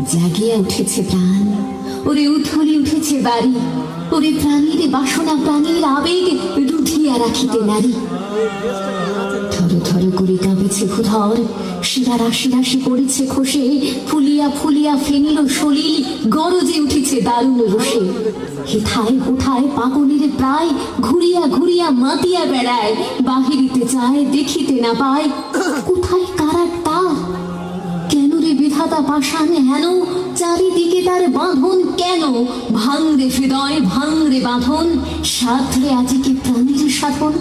জাগিয়া উঠেছে প্রাণ, ওরে উথলি উঠেছে বাড়ি, ওরে প্রাণীর বাসনা প্রাণীর আবেগ রুধিয়া রাখিতে নারী। থর থর করে কাঁপেছে ভূধর, শিরা রাশি রাশি পড়েছে খসে, ফুলিয়া ফুলিয়া ফেনিল সলিল, গরজে উঠেছে দারুণ রোষে। হেথায় কোথায় পাগলের প্রায়, ঘুরিয়া ঘুরিয়া মাতিয়া বেড়ায়, বাহিরিতে চায় দেখিতে না পায়, কোথায় কারার তার? কেন রে বিধাতা পাষাণ হেন, চারিদিকে তার বাঁধন কেন? ভাঙরে হৃদয় ভাঙরে বাঁধন, সাধরে আজিকে প্রাণীর সাধন।